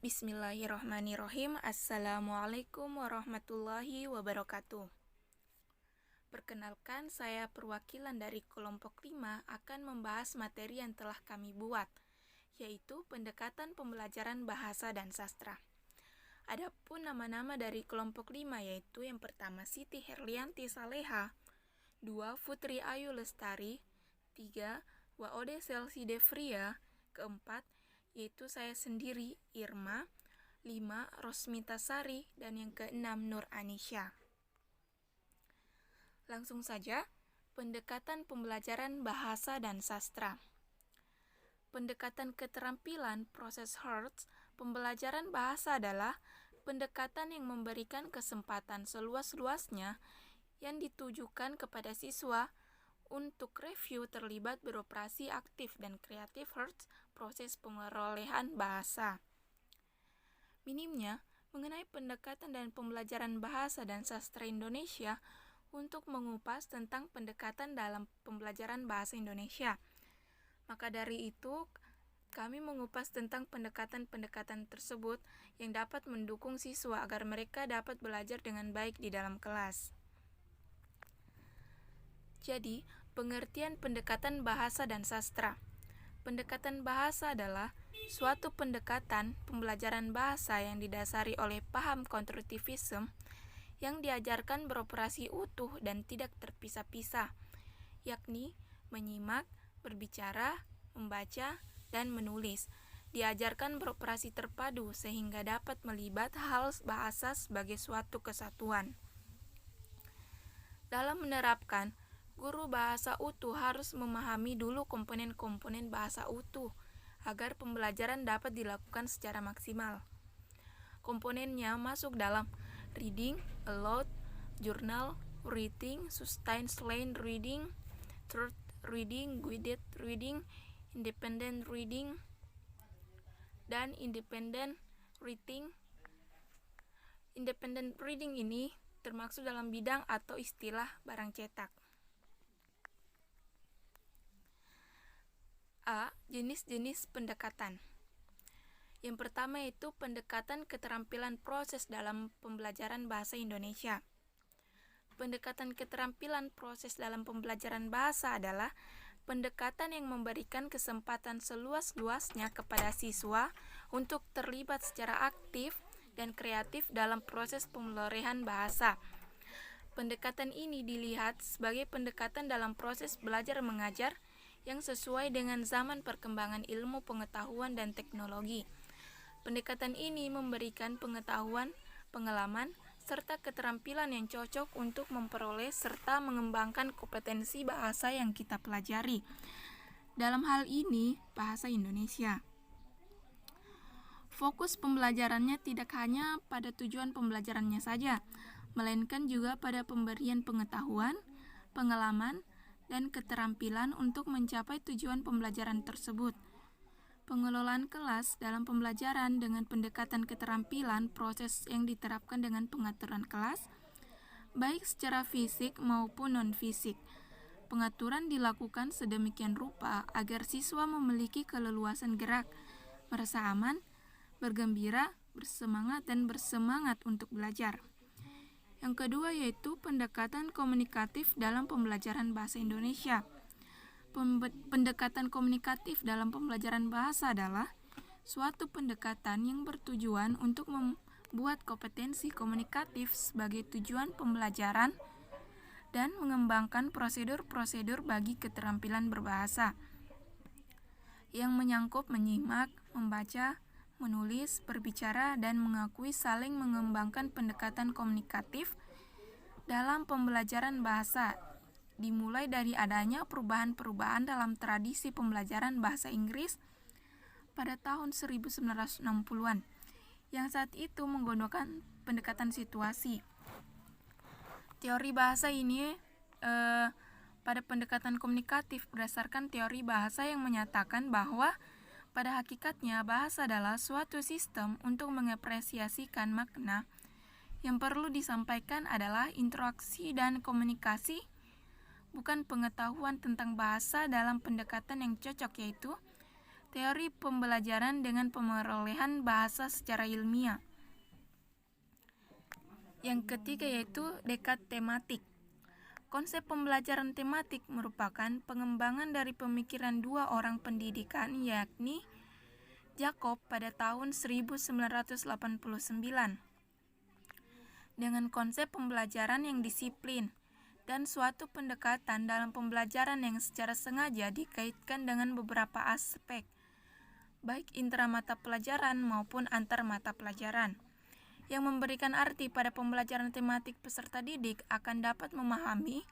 Bismillahirrahmanirrahim. Assalamualaikum warahmatullahi wabarakatuh. Perkenalkan, saya perwakilan dari kelompok 5 akan membahas materi yang telah kami buat, yaitu pendekatan pembelajaran bahasa dan sastra. Adapun nama-nama dari kelompok 5 yaitu yang pertama Siti Herlianti Saleha, 2 Putri Ayu Lestari, 3 Waode Selsi Devria, keempat yaitu saya sendiri, Irma, 5 Rosmita Sari, dan yang keenam Nur Anisha. Langsung saja, pendekatan pembelajaran bahasa dan sastra. Pendekatan keterampilan proses Hertz, pembelajaran bahasa adalah pendekatan yang memberikan kesempatan seluas-luasnya yang ditujukan kepada siswa untuk review terlibat beroperasi aktif dan kreatif Hertz proses pengerolehan bahasa. Minimnya, mengenai pendekatan dan pembelajaran bahasa dan sastra Indonesia untuk mengupas tentang pendekatan dalam pembelajaran bahasa Indonesia. Maka dari itu, kami mengupas tentang pendekatan-pendekatan tersebut yang dapat mendukung siswa agar mereka dapat belajar dengan baik di dalam kelas. Jadi, pengertian pendekatan bahasa dan sastra. Pendekatan bahasa adalah suatu pendekatan pembelajaran bahasa yang didasari oleh paham konstruktivisme yang diajarkan beroperasi utuh dan tidak terpisah-pisah, yakni menyimak, berbicara, membaca, dan menulis. Diajarkan beroperasi terpadu sehingga dapat melibat hal bahasa sebagai suatu kesatuan. Dalam menerapkan, guru bahasa utuh harus memahami dulu komponen-komponen bahasa utuh agar pembelajaran dapat dilakukan secara maksimal. Komponennya masuk dalam reading, aloud, journal, writing, sustained line reading, third reading, guided reading, independent reading, dan independent writing. Independent reading ini termasuk dalam bidang atau istilah barang cetak. A. Jenis-jenis pendekatan. Yang pertama itu pendekatan keterampilan proses dalam pembelajaran bahasa Indonesia. Pendekatan keterampilan proses dalam pembelajaran bahasa adalah pendekatan yang memberikan kesempatan seluas-luasnya kepada siswa untuk terlibat secara aktif dan kreatif dalam proses pemelorehan bahasa. Pendekatan ini dilihat sebagai pendekatan dalam proses belajar mengajar yang sesuai dengan zaman perkembangan ilmu pengetahuan dan teknologi. Pendekatan ini memberikan pengetahuan, pengalaman, serta keterampilan yang cocok untuk memperoleh serta mengembangkan kompetensi bahasa yang kita pelajari. Dalam hal ini, bahasa Indonesia. Fokus pembelajarannya tidak hanya pada tujuan pembelajarannya saja, melainkan juga pada pemberian pengetahuan, pengalaman, dan keterampilan untuk mencapai tujuan pembelajaran tersebut. Pengelolaan kelas dalam pembelajaran dengan pendekatan keterampilan proses yang diterapkan dengan pengaturan kelas, baik secara fisik maupun non-fisik. Pengaturan dilakukan sedemikian rupa agar siswa memiliki keleluasan gerak, merasa aman, bergembira, bersemangat untuk belajar. Yang kedua yaitu pendekatan komunikatif dalam pembelajaran bahasa Indonesia. Pendekatan komunikatif dalam pembelajaran bahasa adalah suatu pendekatan yang bertujuan untuk membuat kompetensi komunikatif sebagai tujuan pembelajaran dan mengembangkan prosedur-prosedur bagi keterampilan berbahasa yang menyangkut menyimak, membaca, menulis, berbicara, dan mengakui saling mengembangkan pendekatan komunikatif dalam pembelajaran bahasa, dimulai dari adanya perubahan-perubahan dalam tradisi pembelajaran bahasa Inggris pada tahun 1960-an, yang saat itu menggunakan pendekatan situasi. Teori bahasa ini pada pendekatan komunikatif berdasarkan teori bahasa yang menyatakan bahwa pada hakikatnya, bahasa adalah suatu sistem untuk mengapresiasikan makna. Yang perlu disampaikan adalah interaksi dan komunikasi, bukan pengetahuan tentang bahasa dalam pendekatan yang cocok, yaitu teori pembelajaran dengan pemerolehan bahasa secara ilmiah. Yang ketiga yaitu dekat tematik. Konsep pembelajaran tematik merupakan pengembangan dari pemikiran dua orang pendidikan, yakni Jacob pada tahun 1989 dengan konsep pembelajaran yang disiplin dan suatu pendekatan dalam pembelajaran yang secara sengaja dikaitkan dengan beberapa aspek, baik intra mata pelajaran maupun antar mata pelajaran, yang memberikan arti pada pembelajaran tematik. Peserta didik akan dapat memahami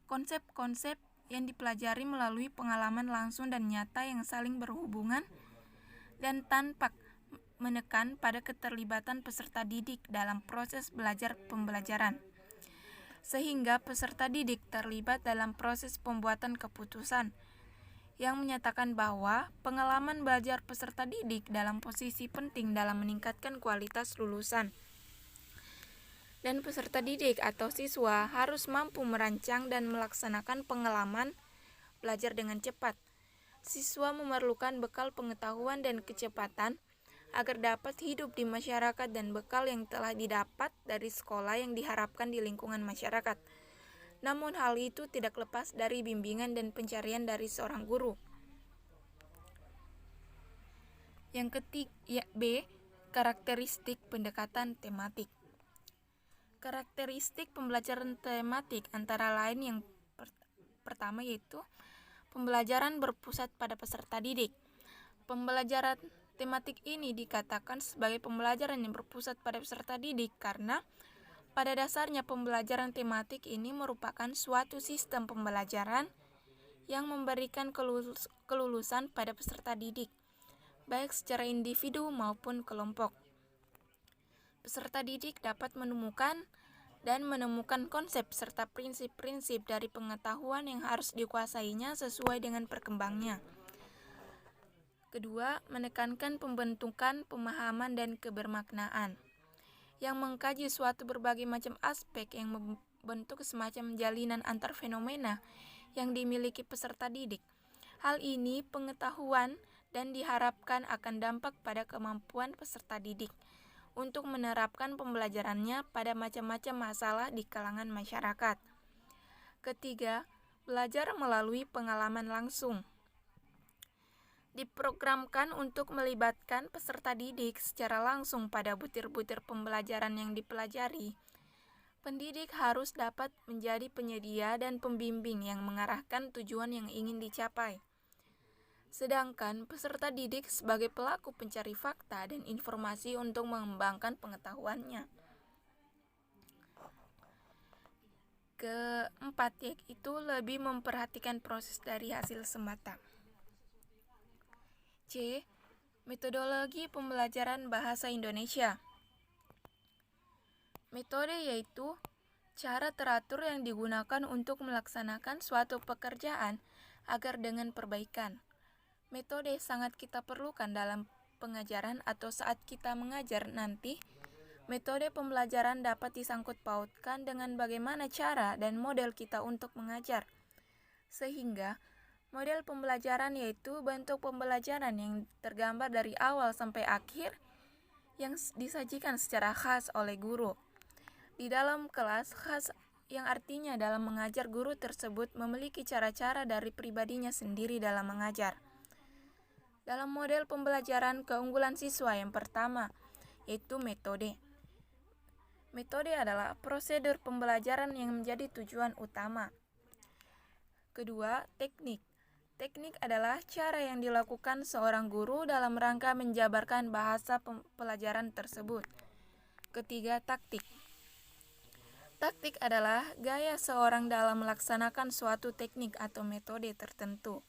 konsep-konsep yang dipelajari melalui pengalaman langsung dan nyata yang saling berhubungan dan tanpa menekan pada keterlibatan peserta didik dalam proses belajar pembelajaran, sehingga peserta didik terlibat dalam proses pembuatan keputusan, yang menyatakan bahwa pengalaman belajar peserta didik dalam posisi penting dalam meningkatkan kualitas lulusan. Dan peserta didik atau siswa harus mampu merancang dan melaksanakan pengalaman belajar dengan cepat. Siswa memerlukan bekal pengetahuan dan kecepatan agar dapat hidup di masyarakat dan bekal yang telah didapat dari sekolah yang diharapkan di lingkungan masyarakat. Namun hal itu tidak lepas dari bimbingan dan pencarian dari seorang guru. Yang ketiga B, karakteristik pendekatan tematik. Karakteristik pembelajaran tematik antara lain yang pertama yaitu pembelajaran berpusat pada peserta didik. Pembelajaran tematik ini dikatakan sebagai pembelajaran yang berpusat pada peserta didik karena pada dasarnya pembelajaran tematik ini merupakan suatu sistem pembelajaran yang memberikan kelulusan pada peserta didik, baik secara individu maupun kelompok. Peserta didik dapat menemukan konsep serta prinsip-prinsip dari pengetahuan yang harus dikuasainya sesuai dengan perkembangnya. Kedua, menekankan pembentukan pemahaman dan kebermaknaan, yang mengkaji suatu berbagai macam aspek yang membentuk semacam jalinan antar fenomena yang dimiliki peserta didik. Hal ini pengetahuan dan diharapkan akan dampak pada kemampuan peserta didik untuk menerapkan pembelajarannya pada macam-macam masalah di kalangan masyarakat. Ketiga, belajar melalui pengalaman langsung. Diprogramkan untuk melibatkan peserta didik secara langsung pada butir-butir pembelajaran yang dipelajari. Pendidik harus dapat menjadi penyedia dan pembimbing yang mengarahkan tujuan yang ingin dicapai. Sedangkan peserta didik sebagai pelaku pencari fakta dan informasi untuk mengembangkan pengetahuannya. Keempat, yaitu lebih memperhatikan proses dari hasil semata. C. Metodologi pembelajaran bahasa Indonesia. Metode yaitu cara teratur yang digunakan untuk melaksanakan suatu pekerjaan agar dengan perbaikan. Metode sangat kita perlukan dalam pengajaran atau saat kita mengajar nanti. Metode pembelajaran dapat disangkut pautkan dengan bagaimana cara dan model kita untuk mengajar. Sehingga model pembelajaran yaitu bentuk pembelajaran yang tergambar dari awal sampai akhir yang disajikan secara khas oleh guru. Di dalam kelas khas yang artinya dalam mengajar guru tersebut memiliki cara-cara dari pribadinya sendiri dalam mengajar. Dalam model pembelajaran keunggulan siswa yang pertama yaitu metode. Metode adalah prosedur pembelajaran yang menjadi tujuan utama. Kedua, teknik. Teknik adalah cara yang dilakukan seorang guru dalam rangka menjabarkan bahasa pelajaran tersebut. Ketiga, taktik. Taktik adalah gaya seorang dalam melaksanakan suatu teknik atau metode tertentu.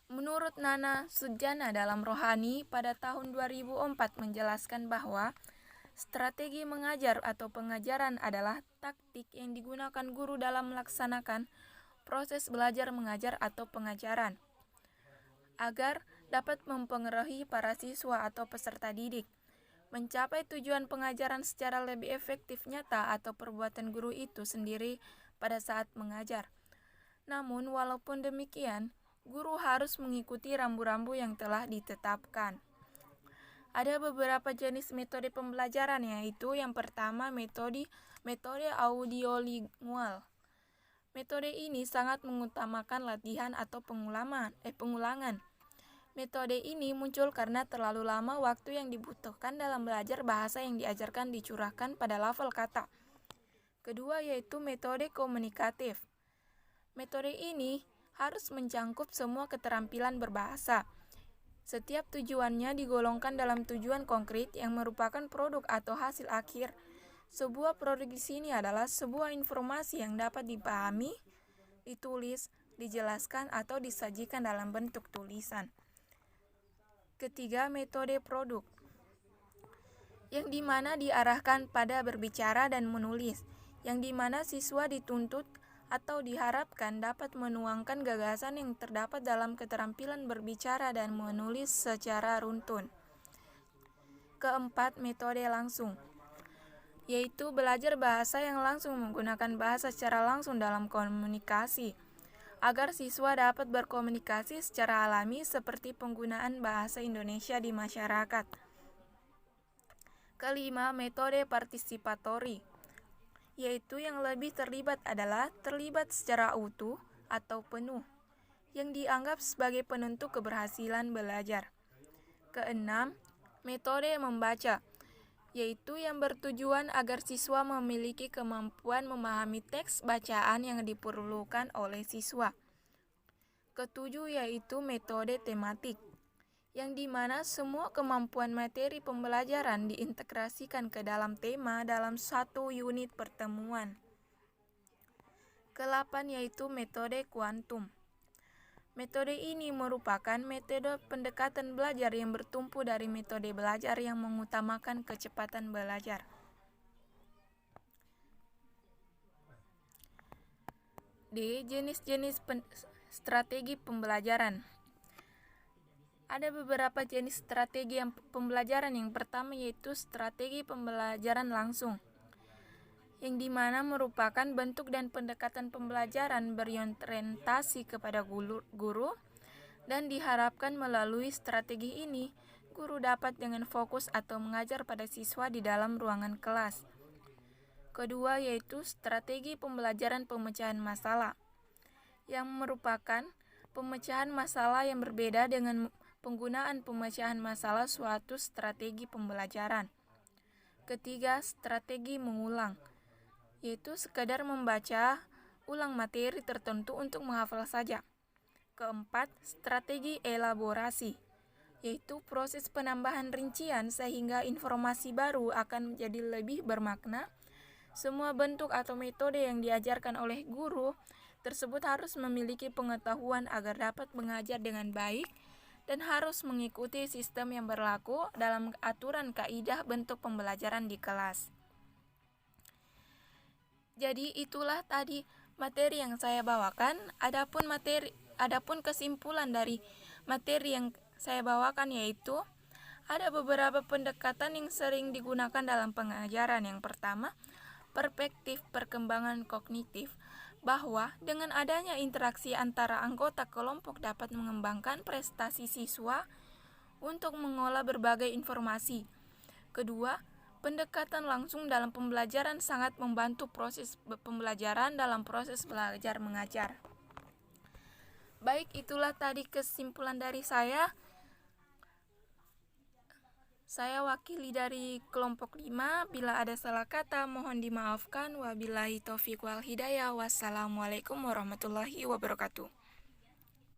Menurut Nana Sujana dalam Rohani pada tahun 2004 menjelaskan bahwa strategi mengajar atau pengajaran adalah taktik yang digunakan guru dalam melaksanakan proses belajar mengajar atau pengajaran agar dapat mempengaruhi para siswa atau peserta didik mencapai tujuan pengajaran secara lebih efektif nyata atau perbuatan guru itu sendiri pada saat mengajar. Namun walaupun demikian, Guru harus mengikuti rambu-rambu yang telah ditetapkan. Ada beberapa jenis metode pembelajaran, yaitu yang pertama metode audiolingual. Metode ini sangat mengutamakan latihan atau pengulangan. Metode ini muncul karena terlalu lama waktu yang dibutuhkan dalam belajar bahasa yang diajarkan dicurahkan pada level kata. Kedua yaitu metode komunikatif. Metode ini harus mencangkup semua keterampilan berbahasa. Setiap tujuannya digolongkan dalam tujuan konkret yang merupakan produk atau hasil akhir. Sebuah produk di sini adalah sebuah informasi yang dapat dipahami, ditulis, dijelaskan, atau disajikan dalam bentuk tulisan. Ketiga, metode produk, yang dimana diarahkan pada berbicara dan menulis, yang dimana siswa dituntut atau diharapkan dapat menuangkan gagasan yang terdapat dalam keterampilan berbicara dan menulis secara runtun. Keempat, metode langsung, yaitu belajar bahasa yang langsung menggunakan bahasa secara langsung dalam komunikasi, agar siswa dapat berkomunikasi secara alami seperti penggunaan bahasa Indonesia di masyarakat. Kelima, metode partisipatori, yaitu yang lebih terlibat adalah terlibat secara utuh atau penuh, yang dianggap sebagai penentu keberhasilan belajar. Keenam, metode membaca, yaitu yang bertujuan agar siswa memiliki kemampuan memahami teks bacaan yang diperlukan oleh siswa. Ketujuh yaitu metode tematik, yang dimana semua kemampuan materi pembelajaran diintegrasikan ke dalam tema dalam satu unit pertemuan. Kedelapan yaitu metode kuantum. Metode ini merupakan metode pendekatan belajar yang bertumpu dari metode belajar yang mengutamakan kecepatan belajar. D. Jenis-jenis strategi pembelajaran. Ada beberapa jenis strategi pembelajaran. Yang pertama yaitu strategi pembelajaran langsung, yang dimana merupakan bentuk dan pendekatan pembelajaran berorientasi kepada guru, dan diharapkan melalui strategi ini, guru dapat dengan fokus atau mengajar pada siswa di dalam ruangan kelas. Kedua yaitu strategi pembelajaran pemecahan masalah, yang merupakan pemecahan masalah yang berbeda dengan penggunaan pemecahan masalah suatu strategi pembelajaran. Ketiga, strategi mengulang, yaitu sekadar membaca ulang materi tertentu untuk menghafal saja. Keempat, strategi elaborasi, yaitu proses penambahan rincian sehingga informasi baru akan menjadi lebih bermakna. Semua bentuk atau metode yang diajarkan oleh guru tersebut harus memiliki pengetahuan agar dapat mengajar dengan baik dan harus mengikuti sistem yang berlaku dalam aturan kaidah bentuk pembelajaran di kelas. Jadi itulah tadi materi yang saya bawakan. Adapun kesimpulan dari materi yang saya bawakan yaitu ada beberapa pendekatan yang sering digunakan dalam pengajaran. Yang pertama, perspektif perkembangan kognitif, bahwa dengan adanya interaksi antara anggota kelompok dapat mengembangkan prestasi siswa untuk mengolah berbagai informasi. Kedua, pendekatan langsung dalam pembelajaran sangat membantu proses pembelajaran dalam proses belajar mengajar. Baik, itulah tadi kesimpulan dari saya. Saya wakili dari kelompok 5. Bila ada salah kata mohon dimaafkan. Wabillahi taufiq wal hidayah. Wassalamualaikum warahmatullahi wabarakatuh.